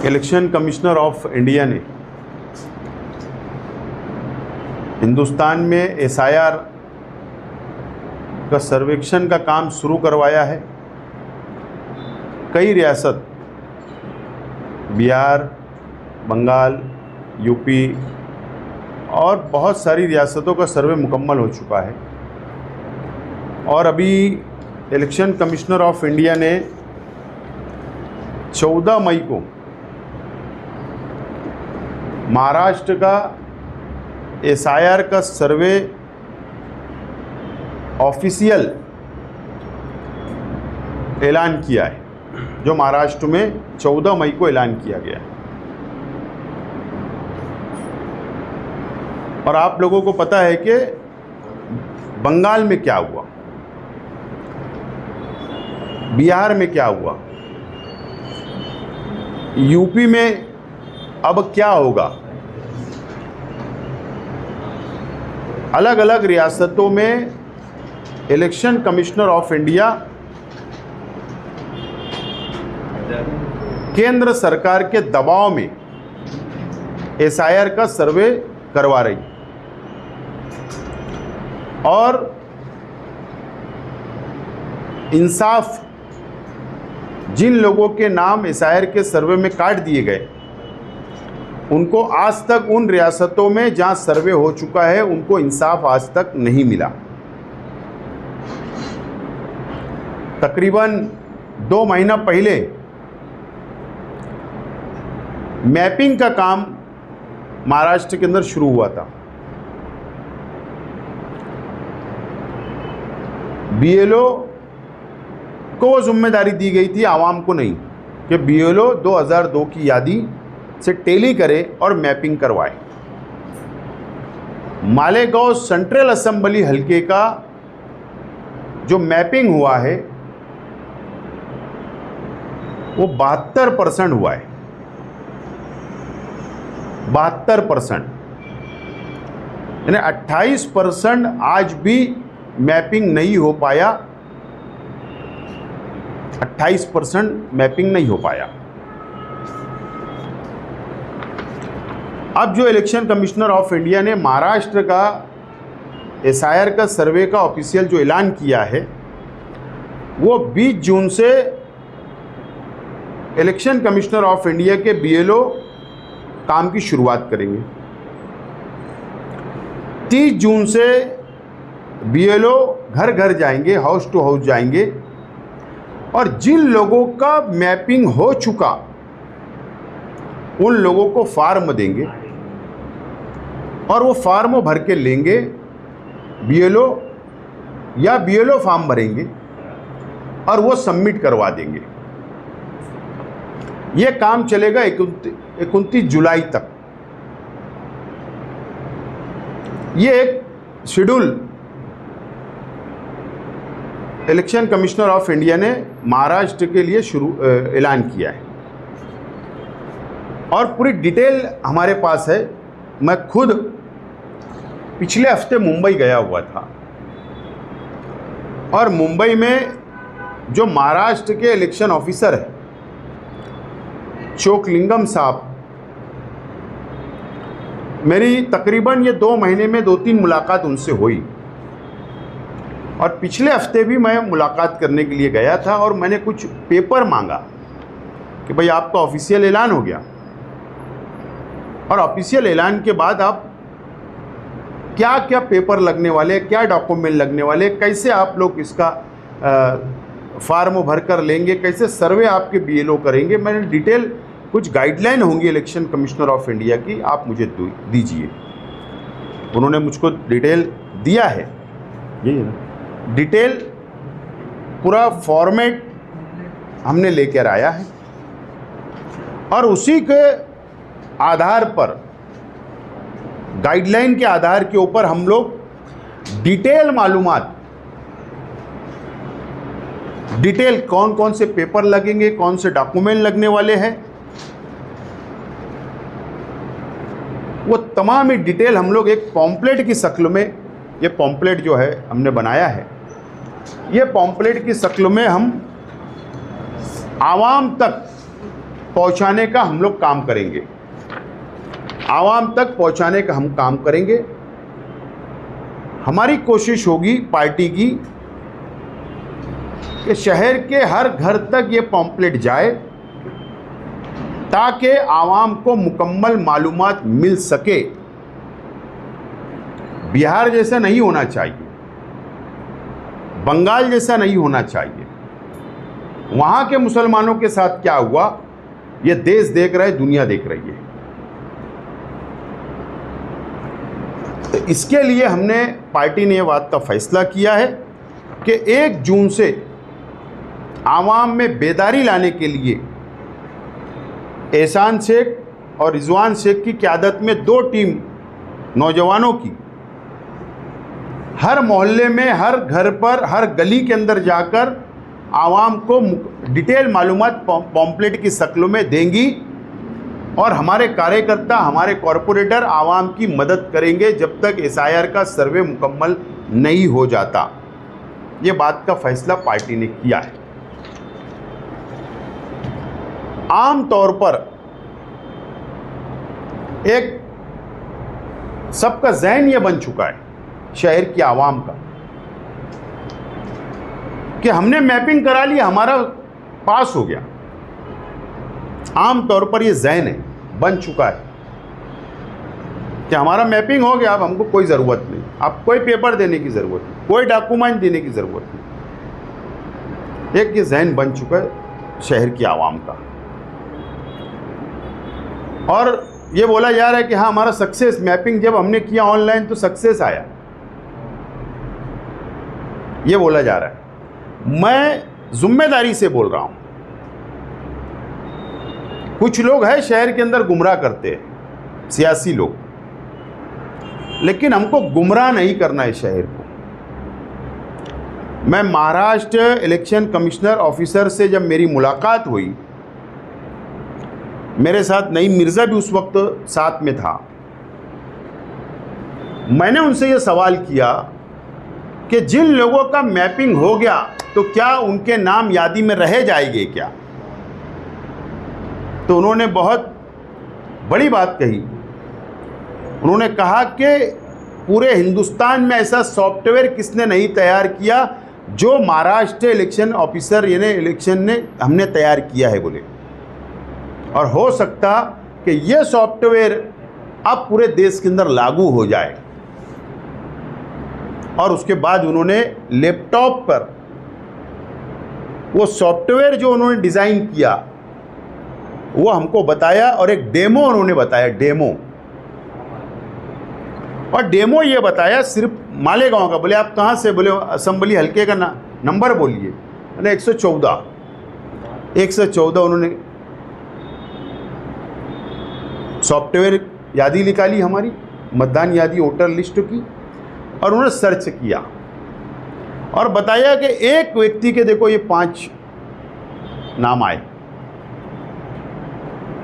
Election commissioner of India ने हिंदुस्तान में SIR का सर्वेक्षण का काम शुरू करवाया है। कई रियासत बिहार, बंगाल, यूपी और बहुत सारी रियासतों का सर्वे मुकम्मल हो चुका है और अभी इलेक्शन कमिश्नर ऑफ इंडिया ने 14 मई को महाराष्ट्र का एसआईआर का सर्वे ऑफिशियल ऐलान किया है, जो महाराष्ट्र में 14 मई को ऐलान किया गया है। और आप लोगों को पता है कि बंगाल में क्या हुआ, बिहार में क्या हुआ, यूपी में अब क्या होगा। अलग अलग रियासतों में इलेक्शन कमिश्नर ऑफ इंडिया केंद्र सरकार के दबाव में एसआईआर का सर्वे करवा रही और इंसाफ जिन लोगों के नाम एसआईआर के सर्वे में काट दिए गए, उनको आज तक उन रियासतों में जहां सर्वे हो चुका है उनको इंसाफ आज तक नहीं मिला। तकरीबन 2 महीना पहले मैपिंग का काम महाराष्ट्र के अंदर शुरू हुआ था। बीएलओ को वो जिम्मेदारी दी गई थी, आवाम को नहीं, कि बीएलओ 2002 की यादी से टेली करे और मैपिंग करवाए। मालेगांव सेंट्रल असेंबली हलके का जो मैपिंग हुआ है वो 72% हुआ है। 72%, यानी 28% आज भी मैपिंग नहीं हो पाया। 28% मैपिंग नहीं हो पाया। अब जो इलेक्शन कमिश्नर ऑफ इंडिया ने महाराष्ट्र का एसआईआर का सर्वे का ऑफिशियल जो ऐलान किया है, वो 20 जून से इलेक्शन कमिश्नर ऑफ इंडिया के बीएलओ काम की शुरुआत करेंगे। 30 जून से बीएलओ घर घर जाएंगे, हाउस टू हाउस जाएंगे और जिन लोगों का मैपिंग हो चुका उन लोगों को फार्म देंगे और वो फार्म भर के लेंगे, बीएलओ या बीएलओ फॉर्म भरेंगे और वो सबमिट करवा देंगे। ये काम चलेगा 29 जुलाई तक। ये एक schedule election commissioner of India ने महाराष्ट्र के लिए ऐलान किया है और पूरी डिटेल हमारे पास है। मैं खुद पिछले हफ्ते मुंबई गया हुआ था और मुंबई में जो महाराष्ट्र के इलेक्शन ऑफिसर है चोकलिंगम साहब, मेरी तकरीबन ये 2 महीने में 2-3 मुलाकात उनसे हुई और पिछले हफ्ते भी मैं मुलाकात करने के लिए गया था और मैंने कुछ पेपर मांगा कि भाई आपका ऑफिशियल ऐलान हो गया और ऑफिशियल ऐलान के बाद आप क्या क्या पेपर लगने वाले, क्या डॉक्यूमेंट लगने वाले, कैसे आप लोग इसका फार्म भर कर लेंगे, कैसे सर्वे आपके बीएलओ करेंगे। मैंने डिटेल कुछ गाइडलाइन होंगी इलेक्शन कमिश्नर ऑफ इंडिया की, आप मुझे दीजिए। उन्होंने मुझको डिटेल दिया है, यही है ना, डिटेल पूरा फॉर्मेट हमने लेकर आया है और उसी के आधार पर, गाइडलाइन के आधार के ऊपर हम लोग डिटेल मालूमात, डिटेल कौन कौन से पेपर लगेंगे, कौन से डॉक्यूमेंट लगने वाले हैं, वो तमाम ही डिटेल हम लोग एक पॉम्पलेट की शक्ल में, ये पॉम्पलेट जो है हमने बनाया है, ये पॉम्पलेट की शक्ल में हम आवाम तक पहुंचाने का हम लोग काम करेंगे, आवाम तक पहुंचाने का हम काम करेंगे। हमारी कोशिश होगी पार्टी की कि शहर के हर घर तक ये पॉम्पलेट जाए ताकि आवाम को मुकम्मल मालूमात मिल सके। बिहार जैसा नहीं होना चाहिए, बंगाल जैसा नहीं होना चाहिए। वहाँ के मुसलमानों के साथ क्या हुआ ये देश देख रहा है, दुनिया देख रही है। तो इसके लिए हमने पार्टी ने ये बात का फैसला किया है कि 1 जून से आवाम में बेदारी लाने के लिए एहसान शेख और रिजवान शेख की क़यादत में 2 टीम नौजवानों की हर मोहल्ले में, हर घर पर, हर गली के अंदर जाकर आवाम को डिटेल मालूमात पॉम्पलेट की शक्लों में देंगी और हमारे कार्यकर्ता, हमारे कॉरपोरेटर आवाम की मदद करेंगे जब तक SIR का सर्वे मुकम्मल नहीं हो जाता। ये बात का फैसला पार्टी ने किया है। आम तौर पर एक सबका ज़हन ये बन चुका है शहर की आवाम का कि हमने मैपिंग करा लिया, हमारा पास हो गया। आम तौर पर ये ज़हन है, बन चुका है कि हमारा मैपिंग हो गया, अब हमको कोई ज़रूरत नहीं, अब कोई पेपर देने की ज़रूरत नहीं, कोई डॉक्यूमेंट देने की ज़रूरत नहीं। एक ये ज़हन बन चुका है शहर की आवाम का। और ये बोला जा रहा है कि हाँ हमारा सक्सेस, मैपिंग जब हमने किया ऑनलाइन तो सक्सेस आया, ये बोला जा रहा है। मैं जिम्मेदारी से बोल रहा हूँ, कुछ लोग हैं शहर के अंदर गुमराह करते हैं, सियासी लोग, लेकिन हमको गुमराह नहीं करना है शहर को। मैं महाराष्ट्र इलेक्शन कमिश्नर ऑफिसर से जब मेरी मुलाकात हुई, मेरे साथ नईम मिर्ज़ा भी उस वक्त साथ में था, मैंने उनसे ये सवाल किया कि जिन लोगों का मैपिंग हो गया तो क्या उनके नाम यादी में रह जाएंगे क्या? तो उन्होंने बहुत बड़ी बात कही। उन्होंने कहा कि पूरे हिंदुस्तान में ऐसा सॉफ्टवेयर किसने नहीं तैयार किया जो महाराष्ट्र इलेक्शन ऑफिसर यानी इलेक्शन ने हमने तैयार किया है बोले। और हो सकता कि ये सॉफ्टवेयर अब पूरे देश के अंदर लागू हो जाए। और उसके बाद उन्होंने लैपटॉप पर वो सॉफ्टवेयर जो उन्होंने डिज़ाइन किया वो हमको बताया और एक डेमो उन्होंने बताया, डेमो। और डेमो ये बताया सिर्फ मालेगांव का। बोले आप कहाँ से? बोले असम्बली हल्के का नंबर बोलिए। मैंने 114 उन्होंने सॉफ्टवेयर यादी निकाली हमारी, मतदान यादी वोटर लिस्ट की, और उन्होंने सर्च किया और बताया कि एक व्यक्ति के देखो ये 5 नाम आए।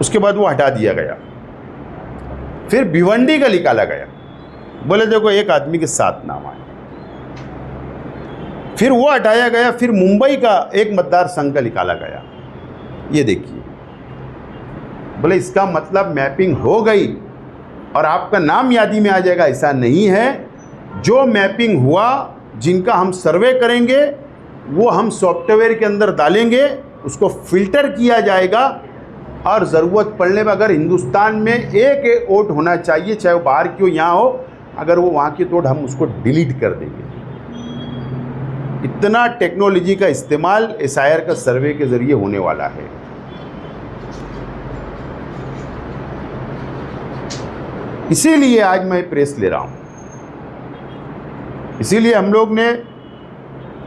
उसके बाद वो हटा दिया गया। फिर भिवंडी का निकाला गया, बोले देखो एक आदमी के 7 नाम आए। फिर वो हटाया गया। फिर मुंबई का एक मतदार संघ का निकाला गया। ये देखिए, बोले इसका मतलब मैपिंग हो गई और आपका नाम यादी में आ जाएगा। ऐसा नहीं है। जो मैपिंग हुआ, जिनका हम सर्वे करेंगे, वो हम सॉफ्टवेयर के अंदर डालेंगे, उसको फिल्टर किया जाएगा और ज़रूरत पड़ने पर अगर हिंदुस्तान में एक वोट होना चाहिए, चाहे वो बाहर की हो यहाँ हो, अगर वो वहाँ की तो हम उसको डिलीट कर देंगे। इतना टेक्नोलॉजी का इस्तेमाल SIR का सर्वे के ज़रिए होने वाला है। इसीलिए आज मैं प्रेस ले रहा हूँ। इसीलिए हम लोग ने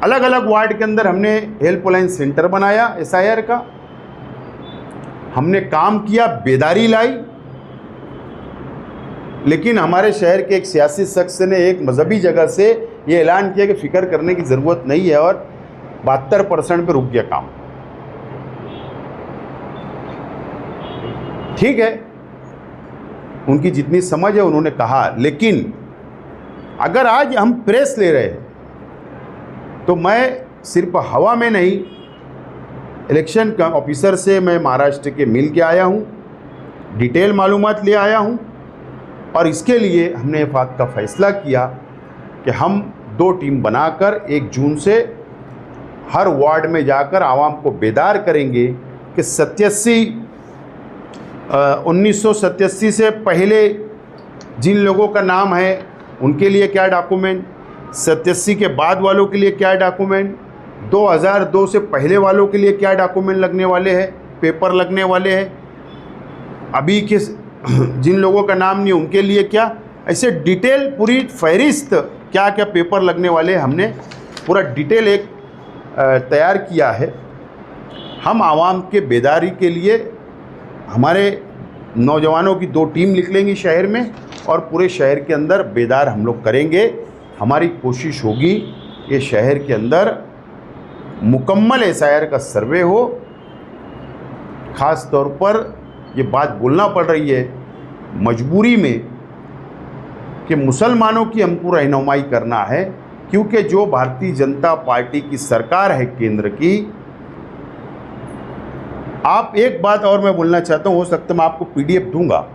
अलग अलग वार्ड के अंदर हमने हेल्पलाइन सेंटर बनाया SIR का। हमने काम किया, बेदारी लाई। लेकिन हमारे शहर के एक सियासी शख्स ने एक मजहबी जगह से ये ऐलान किया कि फ़िक्र करने की ज़रूरत नहीं है, और 72% पे रुक गया काम। ठीक है, उनकी जितनी समझ है उन्होंने कहा। लेकिन अगर आज हम प्रेस ले रहे हैं तो मैं सिर्फ हवा में नहीं, इलेक्शन ऑफिसर से मैं महाराष्ट्र के मिल के आया हूँ, डिटेल मालूमात ले आया हूँ और इसके लिए हमने ये बात का फैसला किया कि हम 2 टीम बनाकर 1 जून से हर वार्ड में जाकर आवाम को बेदार करेंगे कि 1987 से पहले जिन लोगों का नाम है उनके लिए क्या डॉक्यूमेंट, 87 के बाद वालों के लिए क्या डॉक्यूमेंट, 2002 से पहले वालों के लिए क्या डॉक्यूमेंट लगने वाले हैं, पेपर लगने वाले हैं, अभी के जिन लोगों का नाम नहीं उनके लिए क्या, ऐसे डिटेल पूरी फहरिस्त क्या क्या पेपर लगने वाले हमने पूरा डिटेल एक तैयार किया है। हम आवाम के बेदारी के लिए हमारे नौजवानों की 2 टीम निकलेंगी शहर में और पूरे शहर के अंदर बेदार हम लोग करेंगे। हमारी कोशिश होगी ये शहर के अंदर मुकम्मल SIR का सर्वे हो। ख़ास तौर पर ये बात बोलना पड़ रही है मजबूरी में कि मुसलमानों की हमको रहनुमाई करना है, क्योंकि जो भारतीय जनता पार्टी की सरकार है केंद्र की। आप एक बात और मैं बोलना चाहता हूँ, हो सकता है मैं आपको PDF दूंगा।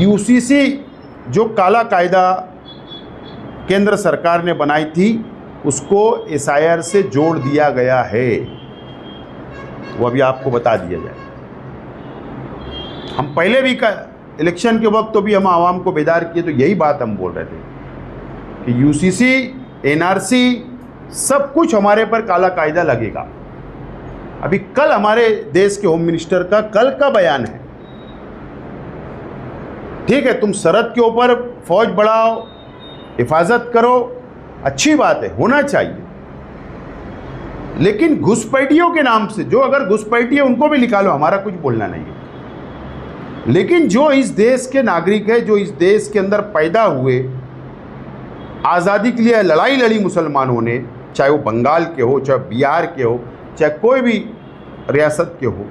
UCC जो काला कायदा केंद्र सरकार ने बनाई थी उसको SIR से जोड़ दिया गया है, वो अभी आपको बता दिया जाए। हम पहले भी इलेक्शन के वक्त तो भी हम आवाम को बेदार किए तो यही बात हम बोल रहे थे कि UCC NRC सब कुछ हमारे पर काला कायदा लगेगा। अभी कल हमारे देश के होम मिनिस्टर का कल का बयान है, ठीक है तुम सरहद के ऊपर फौज बढ़ाओ, हिफाजत करो, अच्छी बात है, होना चाहिए, लेकिन घुसपैठियों के नाम से जो अगर घुसपैठी है उनको भी निकालो, हमारा कुछ बोलना नहीं है। लेकिन जो इस देश के नागरिक है, जो इस देश के अंदर पैदा हुए, आज़ादी के लिए लड़ाई लड़ी मुसलमानों ने, चाहे वो बंगाल के हो, चाहे बिहार के हो, चाहे कोई भी रियासत के हो,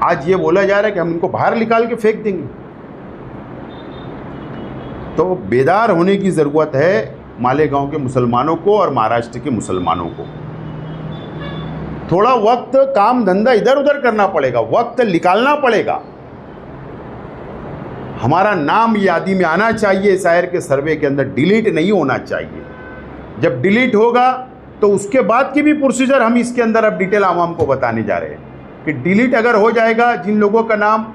आज ये बोला जा रहा है कि हम इनको बाहर निकाल के फेंक देंगे। तो बेदार होने की ज़रूरत है मालेगांव के मुसलमानों को और महाराष्ट्र के मुसलमानों को। थोड़ा वक्त काम धंधा इधर उधर करना पड़ेगा, वक्त निकालना पड़ेगा। हमारा नाम यादी में आना चाहिए, SIR के सर्वे के अंदर डिलीट नहीं होना चाहिए। जब डिलीट होगा तो उसके बाद की भी प्रोसीजर हम इसके अंदर अब डिटेल आवाम को बताने जा रहे हैं कि डिलीट अगर हो जाएगा जिन लोगों का नाम,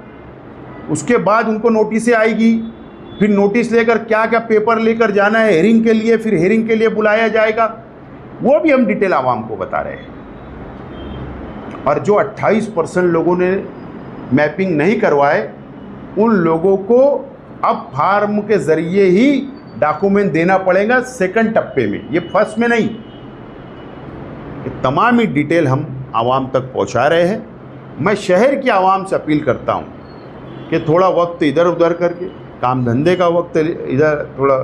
उसके बाद उनको नोटिस आएगी, फिर नोटिस लेकर क्या क्या पेपर लेकर जाना है हेयरिंग के लिए, फिर हेयरिंग के लिए बुलाया जाएगा, वो भी हम डिटेल आवाम को बता रहे हैं। और जो 28% लोगों ने मैपिंग नहीं करवाए उन लोगों को अब फार्म के ज़रिए ही डॉक्यूमेंट देना पड़ेगा सेकंड टप्पे में, ये फर्स्ट में नहीं। ये तमाम ही डिटेल हम आवाम तक पहुंचा रहे हैं। मैं शहर की आवाम से अपील करता हूं कि थोड़ा वक्त इधर उधर करके, काम धंधे का वक्त थोड़ा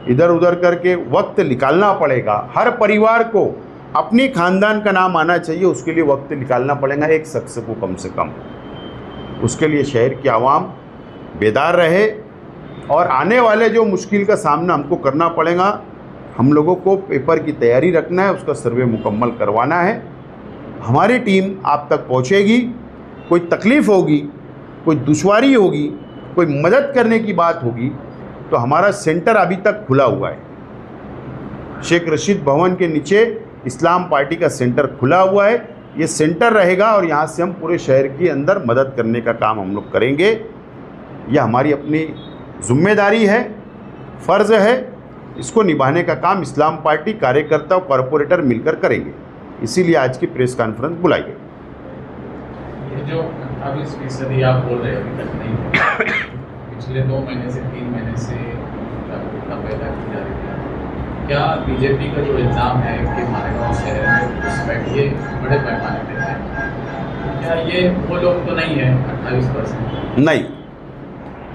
इधर उधर करके वक्त निकालना पड़ेगा। हर परिवार को अपनी ख़ानदान का नाम आना चाहिए, उसके लिए वक्त निकालना पड़ेगा एक शख्स को कम से कम। उसके लिए शहर की आवाम बेदार रहे और आने वाले जो मुश्किल का सामना हमको करना पड़ेगा, हम लोगों को पेपर की तैयारी रखना है, उसका सर्वे मुकम्मल करवाना है। हमारी टीम आप तक पहुंचेगी। कोई तकलीफ़ होगी, कोई दुश्वारी होगी, कोई मदद करने की बात होगी तो हमारा सेंटर अभी तक खुला हुआ है। शेख रशीद भवन के नीचे इस्लाम पार्टी का सेंटर खुला हुआ है। ये सेंटर रहेगा और यहाँ से हम पूरे शहर के अंदर मदद करने का काम हम लोग करेंगे। यह हमारी अपनी जिम्मेदारी है, फ़र्ज़ है। इसको निभाने का काम इस्लाम पार्टी कार्यकर्ता और कॉरपोरेटर मिलकर करेंगे। इसीलिए आज की प्रेस कॉन्फ्रेंस बुलाई गई। ये जो 28% आप बोल रहे हैं अभी तक नहीं, पिछले 2 महीने से 3 महीने से इतना पैदा की जा रही है, क्या बीजेपी का जो इल्ज़ाम है कि मालेगांव शहर में घुसपैठिए बड़े पैमाने पर है, क्या ये वो लोग तो नहीं है 28%? नहीं,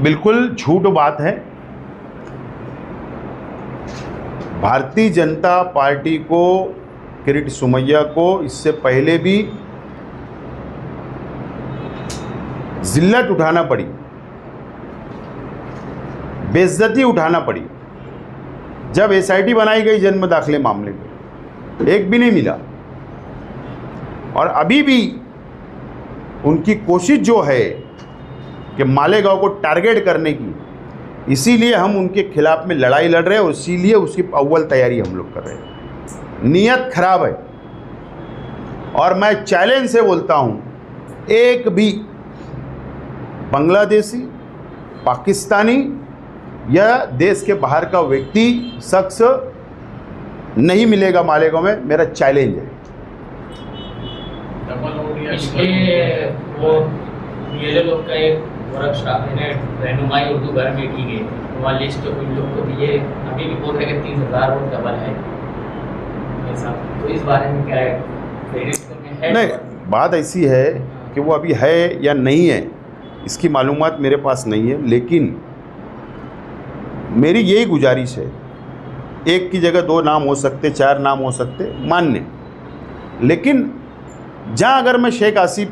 बिल्कुल झूठ बात है। भारतीय जनता पार्टी को, किरीट सोमैया को इससे पहले भी जिल्लत उठाना पड़ी, बेइज्जती उठाना पड़ी। जब SIT बनाई गई जन्म दाखिले मामले में, एक भी नहीं मिला। और अभी भी उनकी कोशिश जो है कि मालेगांव को टारगेट करने की, इसीलिए हम उनके खिलाफ में लड़ाई लड़ रहे हैं और इसीलिए उसकी अव्वल तैयारी हम लोग कर रहे हैं। नीयत खराब है और मैं चैलेंज से बोलता हूं, एक भी बांग्लादेशी, पाकिस्तानी या देश के बाहर का व्यक्ति, शख्स नहीं मिलेगा मालेगांव में, मेरा चैलेंज है। पिछले वो ये लोग का एक वर्कशॉप है ना, रहनुमाई उर्दू घर में की गई, वहाँ लिस्ट उन लोग को दिए, अभी भी बोल रहे कि 30,000 वोट डबल है ऐसा, तो इस बारे में क्या है? नहीं, बात ऐसी है कि वो अभी है या नहीं है इसकी मालूमात मेरे पास नहीं है, लेकिन मेरी यही गुजारिश है, एक की जगह 2 नाम हो सकते, 4 नाम हो सकते, मान्य, लेकिन जहाँ अगर मैं शेख आसिफ,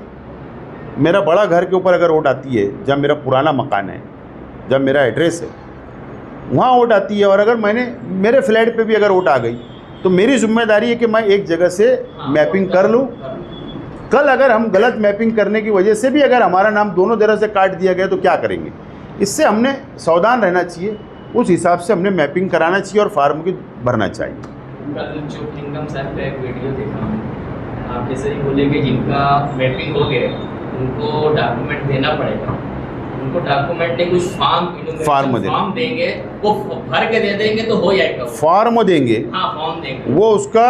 मेरा बड़ा घर के ऊपर अगर वोट आती है, जहाँ मेरा पुराना मकान है, जहाँ मेरा एड्रेस है, वहाँ वोट आती है, और अगर मेरे फ्लैट पे भी अगर वोट आ गई तो मेरी जिम्मेदारी है कि मैं एक जगह से मैपिंग कर लूँ। कल अगर हम गलत मैपिंग करने की वजह से भी अगर हमारा नाम दोनों तरह से काट दिया गया तो क्या करेंगे? इससे हमने सावधान रहना चाहिए, उस हिसाब से हमने मैपिंग कराना चाहिए और फार्म की भरना चाहिए। कल चोटिंगम साहब का एक वीडियो देखा, आप जैसे ही बोले कि जिनका मैपिंग हो गया उनको डॉक्यूमेंट देना पड़ेगा, उनको डॉक्यूमेंट नहीं, कुछ फॉर्म देंगे, वो भर के दे देंगे तो हो जाएगा। फॉर्म देंगे, हाँ फॉर्म देंगे, वो उसका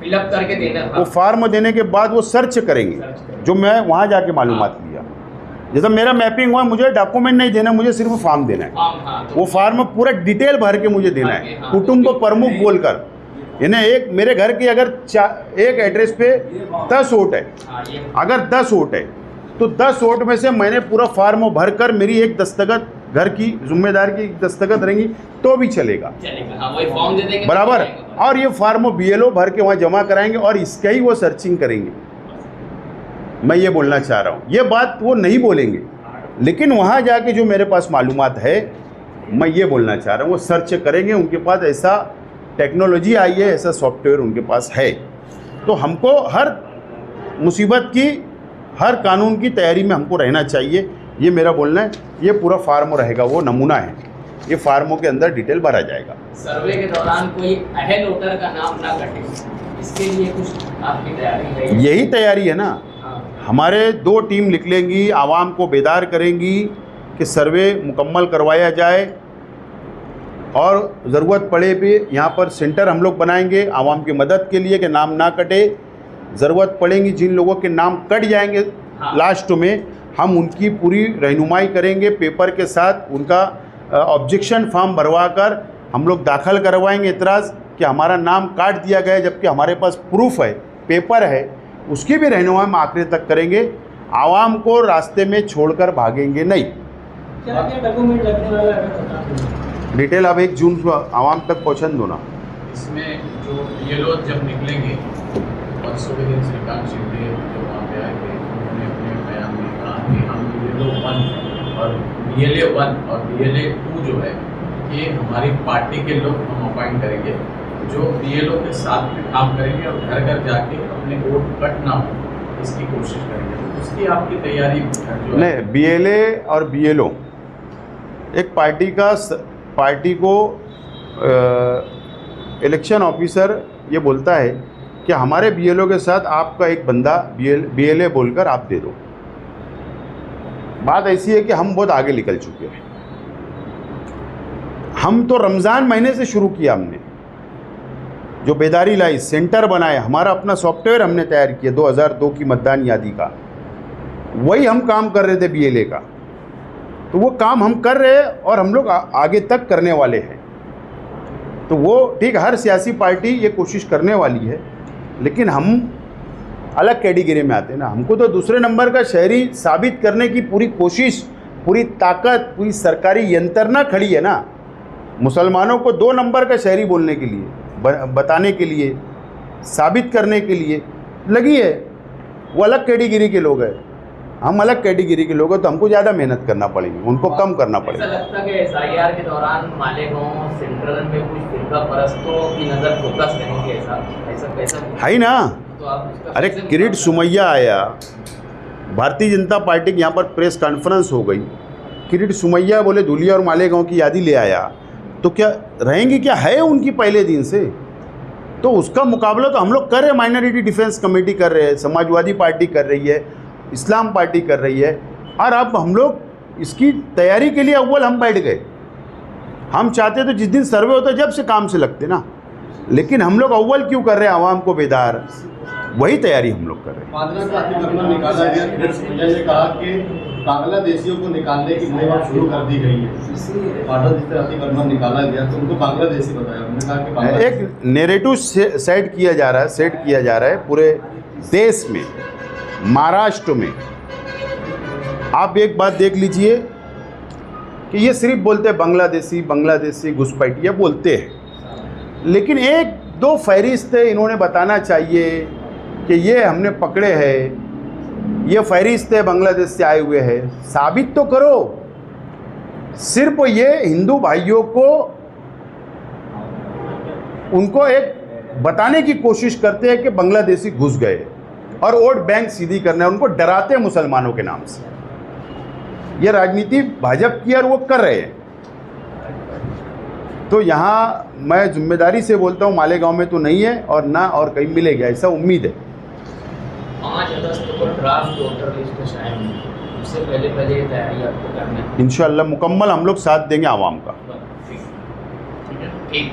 फिलअप करके देना। वो फॉर्म देने के बाद वो सर्च करेंगे, जो मैं वहाँ जाके मालूमात लिया। जैसे मेरा मैपिंग हुआ, मुझे डॉक्यूमेंट नहीं देना, मुझे सिर्फ फॉर्म देना है। वो फॉर्म पूरा डिटेल भर के मुझे देना है, कुटुंब प्रमुख बोलकर। यानी एक मेरे घर की अगर एक एड्रेस पे 10 वोट है, अगर 10 वोट है तो 10 वोट में से मैंने पूरा फॉर्म भरकर मेरी एक दस्तखत, घर की जिम्मेदार की दस्तखत रहेंगी तो भी चलेगा, वही फॉर्म दे देंगे बराबर। और ये फॉर्म BLO भर के वहाँ जमा कराएंगे और इसका ही वो सर्चिंग करेंगे। मैं ये बोलना चाह रहा हूँ, ये बात वो नहीं बोलेंगे, लेकिन वहाँ जाके जो मेरे पास मालूमात है, मैं ये बोलना चाह रहा हूँ, वो सर्च करेंगे। उनके पास ऐसा टेक्नोलॉजी आई है, ऐसा सॉफ्टवेयर उनके पास है। तो हमको हर मुसीबत की, हर कानून की तैयारी में हमको रहना चाहिए, ये मेरा बोलना है। ये पूरा फार्म रहेगा, वो नमूना है, ये फार्मों के अंदर डिटेल भरा जाएगा। सर्वे के दौरान कोई अहल वोटर का नाम ना कटे, इसके लिए कुछ आपकी तैयारी है? यही तैयारी है ना। हमारे 2 टीम निकलेंगी, आवाम को बेदार करेंगी कि सर्वे मुकम्मल करवाया जाए, और ज़रूरत पड़े भी यहाँ पर सेंटर हम लोग बनाएंगे आवाम की मदद के लिए कि नाम ना कटे। ज़रूरत पड़ेगी जिन लोगों के नाम कट जाएंगे लास्ट में, हम उनकी पूरी रहनुमाई करेंगे पेपर के साथ। उनका ऑब्जेक्शन फॉर्म भरवा कर हम लोग दाखिल करवाएंगे एतराज़ कि हमारा नाम काट दिया गया, जबकि हमारे पास प्रूफ है, पेपर है, उसकी भी रहनुमाई हम आखिरी तक करेंगे। आवाम को रास्ते में छोड़कर भागेंगे नहीं। क्या डॉक्यूमेंट लगने वाला है? डिटेल अब 1 जून को आवाम तक पहुँचा दो ना। इसमें जो ये लोग जब निकलेंगे, परसों के दिन श्रीकांत शिंदे जो वहाँ पे आए थे, उन्होंने अपने बयान में कहा कि हम BLO 1 और BLA 1 और BLA 2 जो है, ये हमारी पार्टी के लोग हम अपॉइंट करेंगे, जो BLO के साथ में काम करेंगे और घर घर जाके अपने वोट कट ना हो इसकी कोशिश करेंगे। तो उसकी आपकी तैयारी जो नहीं, BLA और BLO एक पार्टी को इलेक्शन ऑफिसर ये बोलता है कि हमारे BLO के साथ आपका एक बंदा BLA बोलकर आप दे दो। बात ऐसी है कि हम बहुत आगे निकल चुके हैं। हम तो रमज़ान महीने से शुरू किया, हमने जो बेदारी लाई, सेंटर बनाए, हमारा अपना सॉफ्टवेयर हमने तैयार किया 2002 की मतदान यादी का, वही हम काम कर रहे थे BLA का। तो वो काम हम कर रहे हैं और हम लोग आगे तक करने वाले हैं। तो वो ठीक, हर सियासी पार्टी ये कोशिश करने वाली है, लेकिन हम अलग कैटेगरी में आते हैं ना। हमको तो दूसरे नंबर का शहरी साबित करने की पूरी कोशिश, पूरी ताकत, पूरी सरकारी यंत्रणा खड़ी है ना। मुसलमानों को 2 नंबर का शहरी बोलने के लिए, बताने के लिए, साबित करने के लिए लगी है। वो अलग कैटेगरी के लोग हैं, हम अलग कैटेगरी के लोग हैं, तो हमको ज़्यादा मेहनत करना पड़ेगी, उनको कम करना पड़ेगा। ऐसा लगता है कि SIR के दौरान मालेगांव सेंट्रल में कुछ फिरका परस्तों की नज़र फोकस करेंगे, ऐसा कैसा है ही ना। तो आप उसका अरे कैसे किरीट मुकाबला- सुमैया आया, भारतीय जनता पार्टी की यहाँ पर प्रेस कॉन्फ्रेंस हो गई, किरीट सुमैया बोले धुलिया और मालेगांव की यादी ले आया, तो क्या रहेंगी, क्या है उनकी पहले दिन से? तो उसका मुकाबला तो हम लोग कर रहे हैं, माइनॉरिटी डिफेंस कमेटी कर रहे हैं, समाजवादी पार्टी कर रही है, इस्लाम पार्टी कर रही है, और अब हम लोग इसकी तैयारी के लिए अव्वल हम बैठ गए। हम चाहते तो जिस दिन सर्वे होता जब से काम से लगते ना, लेकिन हम लोग अव्वल क्यों कर रहे हैं आवाम को बेदार, वही तैयारी हम लोग कर रहे हैं। पादरा का अतिक्रमण निकाला गया, किरीट सुमैया ने कहा कि बांग्लादेशियों को निकालने की मुहिम शुरू कर दी गई है। पादरा जिससे अतिक्रमण निकाला गया तो उनको बांग्लादेशी बताया, उन्होंने कहा कि बांग्लादेश एक नेरेटिव सेट किया जा रहा है पूरे देश में, महाराष्ट्र में। आप एक बात देख लीजिए कि ये सिर्फ बोलते हैं बांग्लादेशी घुसपैठिया बोलते हैं, लेकिन एक दो फहरिस्त इन्होंने बताना चाहिए कि ये हमने पकड़े हैं, ये फहरिस्त है बांग्लादेश से आए हुए हैं, साबित तो करो। सिर्फ ये हिंदू भाइयों को उनको एक बताने की कोशिश करते हैं कि बांग्लादेशी घुस गए और वोट बैंक सीधी करना है, उनको डराते हैं मुसलमानों के नाम से। ये राजनीति भाजपा की और वो कर रहे हैं। तो यहाँ मैं जिम्मेदारी से बोलता हूँ, मालेगांव में तो नहीं है और ना और कहीं मिलेगा, ऐसा उम्मीद है। 5 अगस्त को ड्राफ्ट वोटर लिस्ट शायद होगी, उससे पहले तैयारी आपको करनी है। इंशाअल्लाह मुकम्मल हम लोग साथ देंगे आवाम का। ठीक है, ठीक।